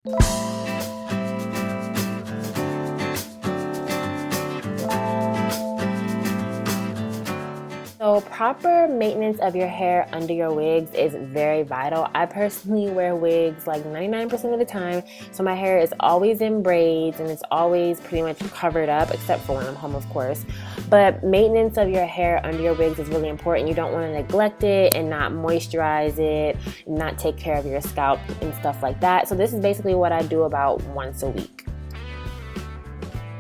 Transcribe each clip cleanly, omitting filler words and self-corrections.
So proper maintenance of your hair under your wigs is very vital. I personally wear wigs like 99% of the time, so my hair is always in braids and it's always pretty much covered up, except for when I'm home, of course. But maintenance of your hair under your wigs is really important. You don't want to neglect it and not moisturize it, not take care of your scalp and stuff like that. So this is basically what I do about once a week.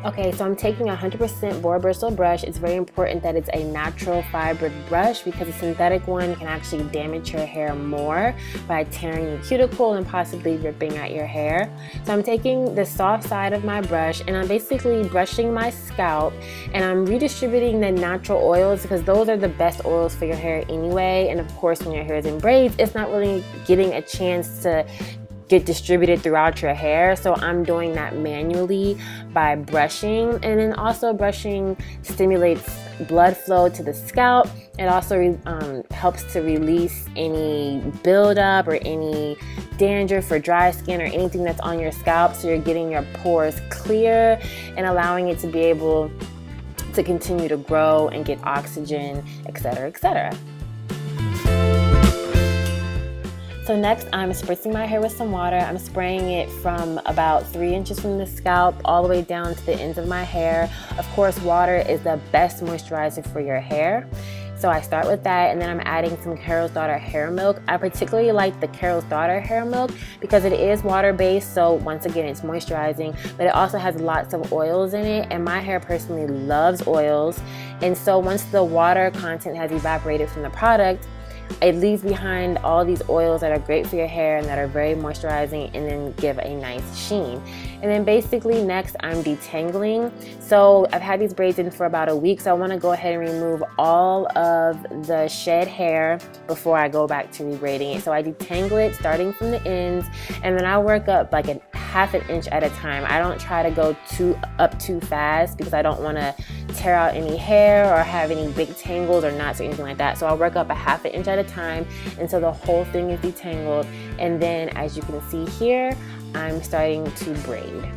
Okay, so I'm taking a 100% boar bristle brush. It's very important that it's a natural fiber brush because a synthetic one can actually damage your hair more by tearing your cuticle and possibly ripping at your hair. So I'm taking the soft side of my brush and I'm basically brushing my scalp and I'm redistributing the natural oils because those are the best oils for your hair anyway. And of course, when your hair is in braids, it's not really getting a chance to get distributed throughout your hair, so I'm doing that manually by brushing. And then also brushing stimulates blood flow to the scalp. It also helps to release any buildup or any dandruff or dry skin or anything that's on your scalp, so you're getting your pores clear and allowing it to be able to continue to grow and get oxygen, etc., etc. So next, I'm spritzing my hair with some water. I'm spraying it from about 3 inches from the scalp all the way down to the ends of my hair. Of course, water is the best moisturizer for your hair. So I start with that, and then I'm adding some Carol's Daughter hair milk. I particularly like the Carol's Daughter hair milk because it is water-based, so once again, it's moisturizing, but it also has lots of oils in it, and my hair personally loves oils. And so once the water content has evaporated from the product, it leaves behind all these oils that are great for your hair and that are very moisturizing and then give a nice sheen. And then basically next I'm detangling. So I've had these braids in for about a week, so I want to go ahead and remove all of the shed hair before I go back to rebraiding it. So I detangle it starting from the ends, and then I work up like a half an inch at a time. I don't try to go up too fast because I don't want to tear out any hair or have any big tangles or knots or anything like that. So I'll work up a half an inch at a time until the whole thing is detangled. And then as you can see here, I'm starting to braid.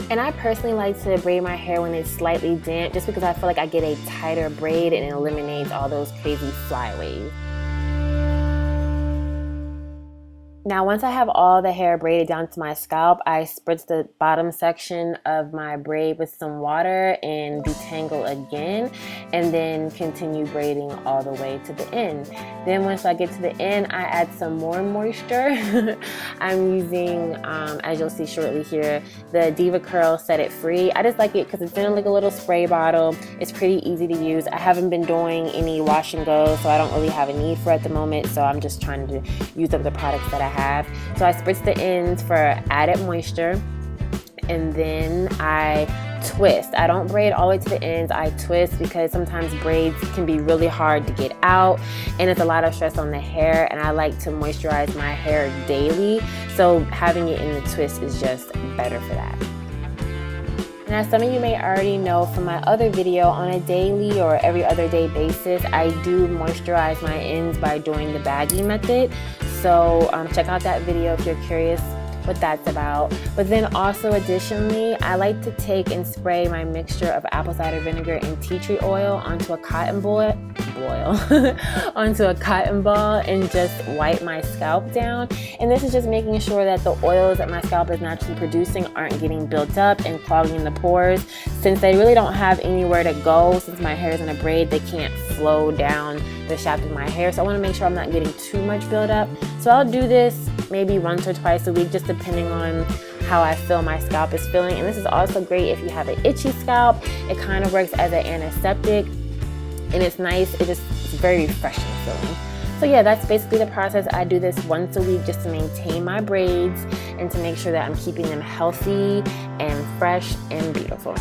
And I personally like to braid my hair when it's slightly damp just because I feel like I get a tighter braid and it eliminates all those crazy flyaways. Now, once I have all the hair braided down to my scalp, I spritz the bottom section of my braid with some water and detangle again, and then continue braiding all the way to the end. Then once I get to the end, I add some more moisture. I'm using, as you'll see shortly here, the Diva Curl Set It Free. I just like it because it's in like a little spray bottle. It's pretty easy to use. I haven't been doing any wash and go, so I don't really have a need for it at the moment, so I'm just trying to use up the products that I have. So I spritz the ends for added moisture, and then I twist. I don't braid all the way to the ends. I twist because sometimes braids can be really hard to get out and it's a lot of stress on the hair, and I like to moisturize my hair daily, so having it in the twist is just better for that. And as some of you may already know from my other video, on a daily or every other day basis, I do moisturize my ends by doing the baggy method. So check out that video if you're curious what that's about. But then also additionally, I like to take and spray my mixture of apple cider vinegar and tea tree oil onto a cotton ball onto a cotton ball and just wipe my scalp down. And this is just making sure that the oils that my scalp is naturally producing aren't getting built up and clogging the pores. Since they really don't have anywhere to go, since my hair is in a braid, they can't flow down the shaft of my hair. So I want to make sure I'm not getting too much buildup. So I'll do this maybe once or twice a week, just depending on how I feel my scalp is feeling. And this is also great if you have an itchy scalp. It kind of works as an antiseptic, and it's nice. It's very refreshing feeling. So yeah, that's basically the process. I do this once a week just to maintain my braids and to make sure that I'm keeping them healthy and fresh and beautiful.